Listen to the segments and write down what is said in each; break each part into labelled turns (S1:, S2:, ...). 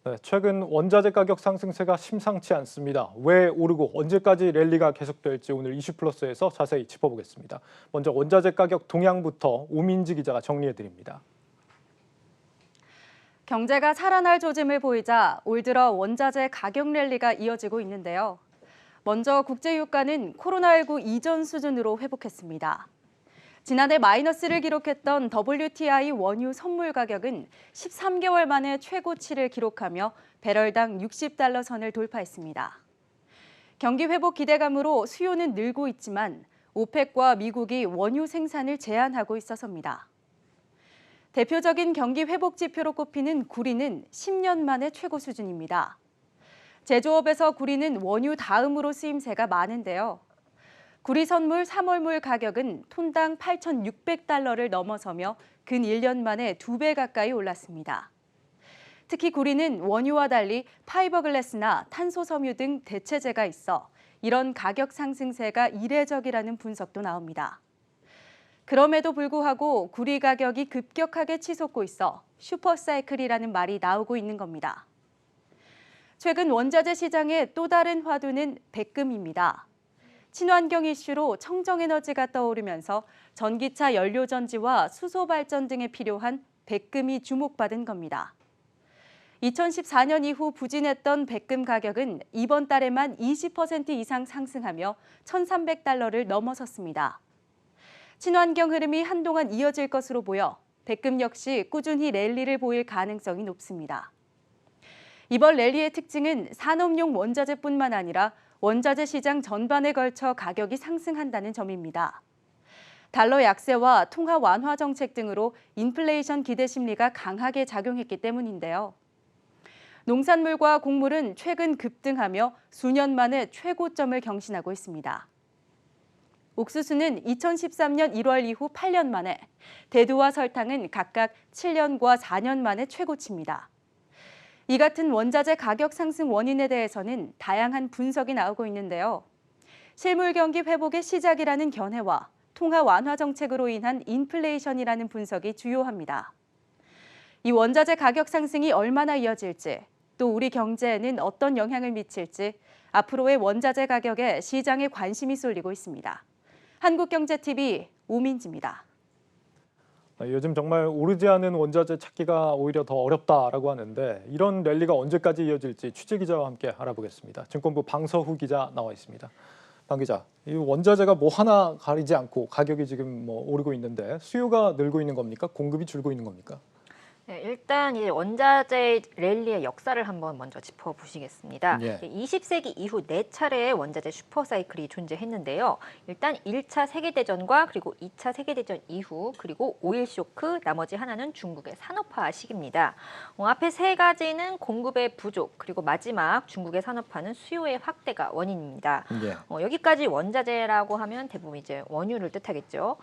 S1: 네, 최근 원자재 가격 상승세가 심상치 않습니다. 왜 오르고 언제까지 랠리가 계속될지 오늘 이슈플러스에서 자세히 짚어보겠습니다. 먼저 원자재 가격 동향부터 오민지 기자가 정리해드립니다.
S2: 경제가 살아날 조짐을 보이자 올 들어 원자재 가격 랠리가 이어지고 있는데요. 먼저 국제유가는 코로나19 이전 수준으로 회복했습니다. 지난해 마이너스를 기록했던 WTI 원유 선물 가격은 13개월 만에 최고치를 기록하며 배럴당 60달러 선을 돌파했습니다. 경기 회복 기대감으로 수요는 늘고 있지만 오펙과 미국이 원유 생산을 제한하고 있어서입니다. 대표적인 경기 회복 지표로 꼽히는 구리는 10년 만에 최고 수준입니다. 제조업에서 구리는 원유 다음으로 쓰임새가 많은데요. 구리 선물 3월물 가격은 톤당 8,600달러를 넘어서며 근 1년 만에 2배 가까이 올랐습니다. 특히 구리는 원유와 달리 파이버글래스나 탄소 섬유 등 대체재가 있어 이런 가격 상승세가 이례적이라는 분석도 나옵니다. 그럼에도 불구하고 구리 가격이 급격하게 치솟고 있어 슈퍼사이클이라는 말이 나오고 있는 겁니다. 최근 원자재 시장의 또 다른 화두는 백금입니다. 친환경 이슈로 청정에너지가 떠오르면서 전기차 연료전지와 수소발전 등에 필요한 백금이 주목받은 겁니다. 2014년 이후 부진했던 백금 가격은 이번 달에만 20% 이상 상승하며 1,300달러를 넘어섰습니다. 친환경 흐름이 한동안 이어질 것으로 보여 백금 역시 꾸준히 랠리를 보일 가능성이 높습니다. 이번 랠리의 특징은 산업용 원자재뿐만 아니라 원자재 시장 전반에 걸쳐 가격이 상승한다는 점입니다. 달러 약세와 통화 완화 정책 등으로 인플레이션 기대 심리가 강하게 작용했기 때문인데요. 농산물과 곡물은 최근 급등하며 수년 만에 최고점을 경신하고 있습니다. 옥수수는 2013년 1월 이후 8년 만에, 대두와 설탕은 각각 7년과 4년 만에 최고치입니다. 이 같은 원자재 가격 상승 원인에 대해서는 다양한 분석이 나오고 있는데요. 실물 경기 회복의 시작이라는 견해와 통화 완화 정책으로 인한 인플레이션이라는 분석이 주요합니다. 이 원자재 가격 상승이 얼마나 이어질지, 또 우리 경제에는 어떤 영향을 미칠지 앞으로의 원자재 가격에 시장에 관심이 쏠리고 있습니다. 한국경제TV 오민지입니다.
S1: 요즘 정말 오르지 않은 원자재 찾기가 오히려 더 어렵다라고 하는데 이런 랠리가 언제까지 이어질지 취재 기자와 함께 알아보겠습니다. 증권부 방서후 기자 나와 있습니다. 방 기자, 이 원자재가 뭐 하나 가리지 않고 가격이 지금 뭐 오르고 있는데 수요가 늘고 있는 겁니까? 공급이 줄고 있는 겁니까?
S3: 네, 일단 이 원자재 랠리의 역사를 한번 먼저 짚어보시겠습니다.
S1: 예.
S3: 20세기 이후 4차례의 원자재 슈퍼사이클이 존재했는데요. 일단 1차 세계대전과 그리고 2차 세계대전 이후 그리고 오일 쇼크, 나머지 하나는 중국의 산업화 시기입니다. 앞에 세 가지는 공급의 부족, 그리고 마지막 중국의 산업화는 수요의 확대가 원인입니다.
S1: 예.
S3: 여기까지 원자재라고 하면 대부분 이제 원유를 뜻하겠죠.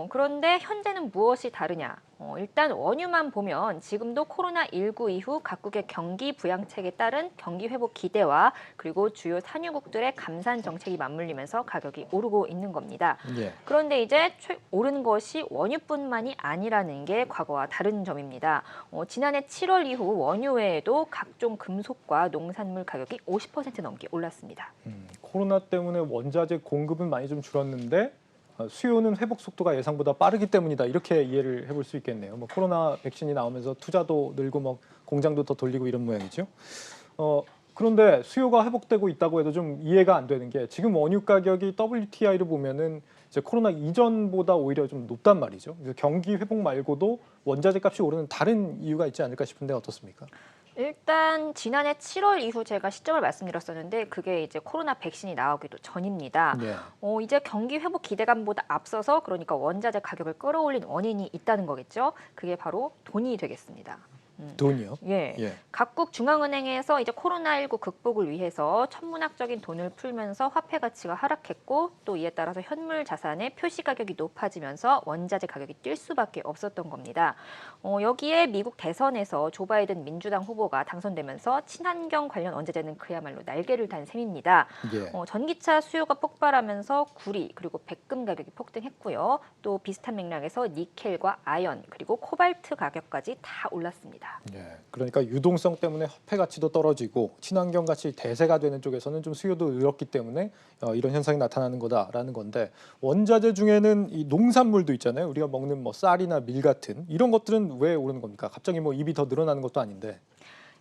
S3: 그런데 현재는 무엇이 다르냐? 일단 원유만 보면 지금도 코로나19 이후 각국의 경기 부양책에 따른 경기 회복 기대와 그리고 주요 산유국들의 감산 정책이 맞물리면서 가격이 오르고 있는 겁니다.
S1: 예.
S3: 그런데 이제 오른 것이 원유뿐만이 아니라는 게 과거와 다른 점입니다. 지난해 7월 이후 원유 외에도 각종 금속과 농산물 가격이 50% 넘게 올랐습니다.
S1: 코로나 때문에 원자재 공급은 많이 좀 줄었는데 수요는 회복 속도가 예상보다 빠르기 때문이다. 이렇게 이해를 해볼 수 있겠네요. 뭐 코로나 백신이 나오면서 투자도 늘고 뭐 공장도 더 돌리고 이런 모양이죠. 그런데 수요가 회복되고 있다고 해도 좀 이해가 안 되는 게 지금 원유 가격이 WTI를 보면은 이제 코로나 이전보다 오히려 좀 높단 말이죠. 그래서 경기 회복 말고도 원자재 값이 오르는 다른 이유가 있지 않을까 싶은데 어떻습니까?
S3: 일단 지난해 7월 이후 제가 시점을 말씀드렸었는데 그게 이제 코로나 백신이 나오기도 전입니다.
S1: 네.
S3: 이제 경기 회복 기대감보다 앞서서 그러니까 원자재 가격을 끌어올린 원인이 있다는 거겠죠. 그게 바로 돈이 되겠습니다.
S1: 돈이요?
S3: 예.
S1: 예.
S3: 각국 중앙은행에서 이제 코로나19 극복을 위해서 천문학적인 돈을 풀면서 화폐 가치가 하락했고 또 이에 따라서 현물 자산의 표시 가격이 높아지면서 원자재 가격이 뛸 수밖에 없었던 겁니다. 여기에 미국 대선에서 조 바이든 민주당 후보가 당선되면서 친환경 관련 원자재는 그야말로 날개를 단 셈입니다.
S1: 예.
S3: 전기차 수요가 폭발하면서 구리 그리고 백금 가격이 폭등했고요. 또 비슷한 맥락에서 니켈과 아연 그리고 코발트 가격까지 다 올랐습니다.
S1: 예. 그러니까 유동성 유동성 때문에 화폐 가치도 떨어지고 친환경 가치 대세가 되는 쪽에서는 좀 수요도 늘었기 때문에 이런 현상이 나타나는 거다라는 건데 원자재 중에는 이 농산물도 있잖아요. 우리가 먹는 뭐 쌀이나 밀 같은 이런 것들은 왜 오르는 겁니까? 갑자기 뭐 입이 더 늘어나는 것도 아닌데.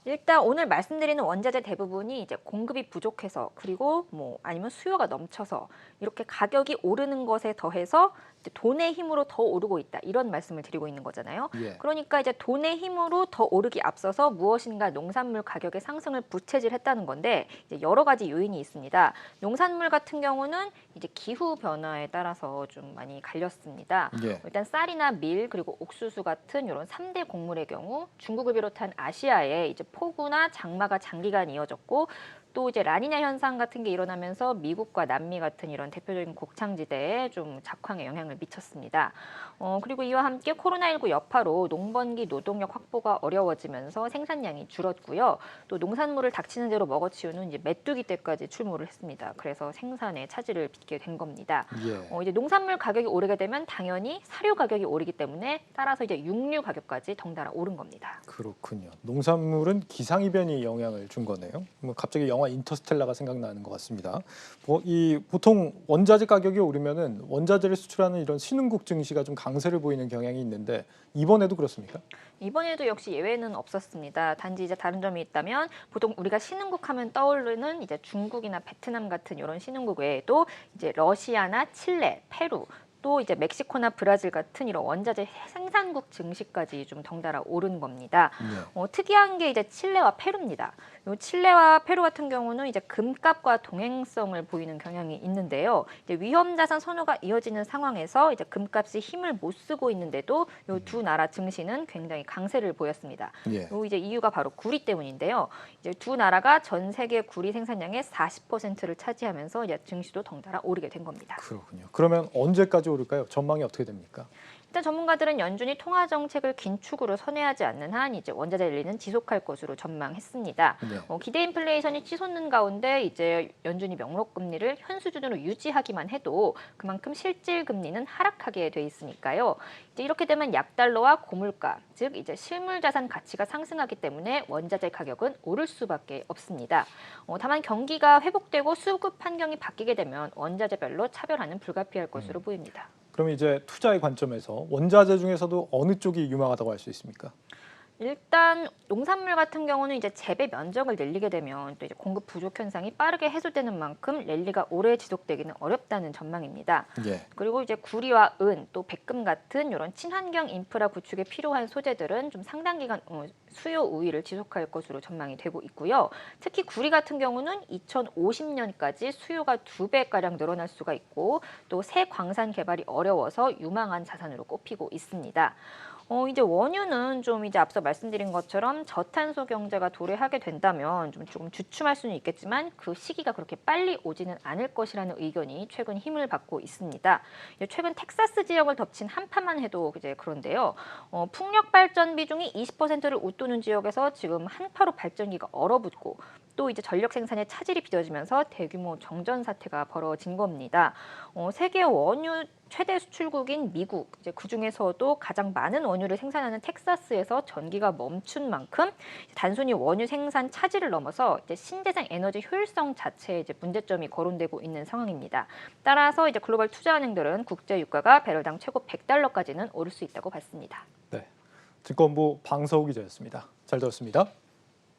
S3: 일단 오늘 말씀드리는 원자재 대부분이 이제 공급이 부족해서 그리고 뭐 아니면 수요가 넘쳐서 이렇게 가격이 오르는 것에 더해서 이제 돈의 힘으로 더 오르고 있다 이런 말씀을 드리고 있는 거잖아요.
S1: 예.
S3: 그러니까 이제 돈의 힘으로 더 오르기 앞서서 무엇인가 농산물 가격의 상승을 부채질했다는 건데 이제 여러 가지 요인이 있습니다. 농산물 같은 경우는 이제 기후 변화에 따라서 좀 많이 갈렸습니다.
S1: 예.
S3: 일단 쌀이나 밀 그리고 옥수수 같은 이런 3대 곡물의 경우 중국을 비롯한 아시아에 이제 폭우나 장마가 장기간 이어졌고 또 이제 라니냐 현상 같은 게 일어나면서 미국과 남미 같은 이런 대표적인 곡창지대에 좀 작황에 영향을 미쳤습니다. 그리고 이와 함께 코로나19 여파로 농번기 노동력 확보가 어려워지면서 생산량이 줄었고요. 또 농산물을 닥치는 대로 먹어치우는 이제 메뚜기 떼까지 출몰을 했습니다. 그래서 생산에 차질을 빚게 된 겁니다.
S1: 예.
S3: 이제 농산물 가격이 오르게 되면 당연히 사료 가격이 오르기 때문에 따라서 이제 육류 가격까지 덩달아 오른 겁니다.
S1: 그렇군요. 농산물은 기상이변이 영향을 준 거네요. 뭐 갑자기 영화 인터스텔라가 생각나는 것 같습니다. 보통 원자재 가격이 오르면은 원자재를 수출하는 이런 신흥국 증시가 좀 강세를 보이는 경향이 있는데 이번에도 그렇습니까?
S3: 이번에도 역시 예외는 없었습니다. 단지 이제 다른 점이 있다면 보통 우리가 신흥국 하면 떠오르는 이제 중국이나 베트남 같은 이런 신흥국 외에도 이제 러시아나 칠레, 페루 또 이제 멕시코나 브라질 같은 이런 원자재 생산국 증시까지 좀 덩달아 오른 겁니다. 특이한 게 이제 칠레와 페루입니다. 요 칠레와 페루 같은 경우는 이제 금값과 동행성을 보이는 경향이 있는데요. 이제 위험 자산 선호가 이어지는 상황에서 이제 금값이 힘을 못 쓰고 있는데도 요 두 나라 증시는 굉장히 강세를 보였습니다.
S1: 예.
S3: 요 이제 이유가 바로 구리 때문인데요. 이제 두 나라가 전 세계 구리 생산량의 40%를 차지하면서 이제 증시도 덩달아 오르게 된 겁니다.
S1: 그렇군요. 그러면 언제까지 오를까요? 전망이 어떻게 됩니까?
S3: 일단 전문가들은 연준이 통화 정책을 긴축으로 선회하지 않는 한 이제 원자재 랠리는 지속할 것으로 전망했습니다.
S1: 네.
S3: 기대 인플레이션이 치솟는 가운데 이제 연준이 명목 금리를 현 수준으로 유지하기만 해도 그만큼 실질 금리는 하락하게 돼 있으니까요. 이제 이렇게 되면 약달러와 고물가, 즉 이제 실물 자산 가치가 상승하기 때문에 원자재 가격은 오를 수밖에 없습니다. 다만 경기가 회복되고 수급 환경이 바뀌게 되면 원자재별로 차별화는 불가피할 것으로 보입니다.
S1: 그럼 이제 투자의 관점에서 원자재 중에서도 어느 쪽이 유망하다고 할 수 있습니까?
S3: 일단 농산물 같은 경우는 이제 재배 면적을 늘리게 되면 또 이제 공급 부족 현상이 빠르게 해소되는 만큼 랠리가 오래 지속되기는 어렵다는 전망입니다.
S1: 예.
S3: 그리고 이제 구리와 은, 또 백금 같은 이런 친환경 인프라 구축에 필요한 소재들은 좀 상당 기간 수요 우위를 지속할 것으로 전망이 되고 있고요. 특히 구리 같은 경우는 2050년까지 수요가 2배가량 늘어날 수가 있고 또 새 광산 개발이 어려워서 유망한 자산으로 꼽히고 있습니다. 이제 원유는 좀 이제 앞서 말씀드린 것처럼 저탄소 경제가 도래하게 된다면 좀 조금 주춤할 수는 있겠지만 그 시기가 그렇게 빨리 오지는 않을 것이라는 의견이 최근 힘을 받고 있습니다. 최근 텍사스 지역을 덮친 한파만 해도 이제 그런데요. 풍력 발전 비중이 20%를 웃도는 지역에서 지금 한파로 발전기가 얼어붙고 또 이제 전력 생산에 차질이 빚어지면서 대규모 정전 사태가 벌어진 겁니다. 세계 원유 최대 수출국인 미국, 이제 그 중에서도 가장 많은 원유를 생산하는 텍사스에서 전기가 멈춘 만큼 단순히 원유 생산 차질을 넘어서 이제 신재생 에너지 효율성 자체에 이제 문제점이 거론되고 있는 상황입니다. 따라서 이제 글로벌 투자은행들은 국제 유가가 배럴당 최고 $100까지는 오를 수 있다고 봤습니다.
S1: 네. 증권부 방서우 기자였습니다. 잘 들었습니다.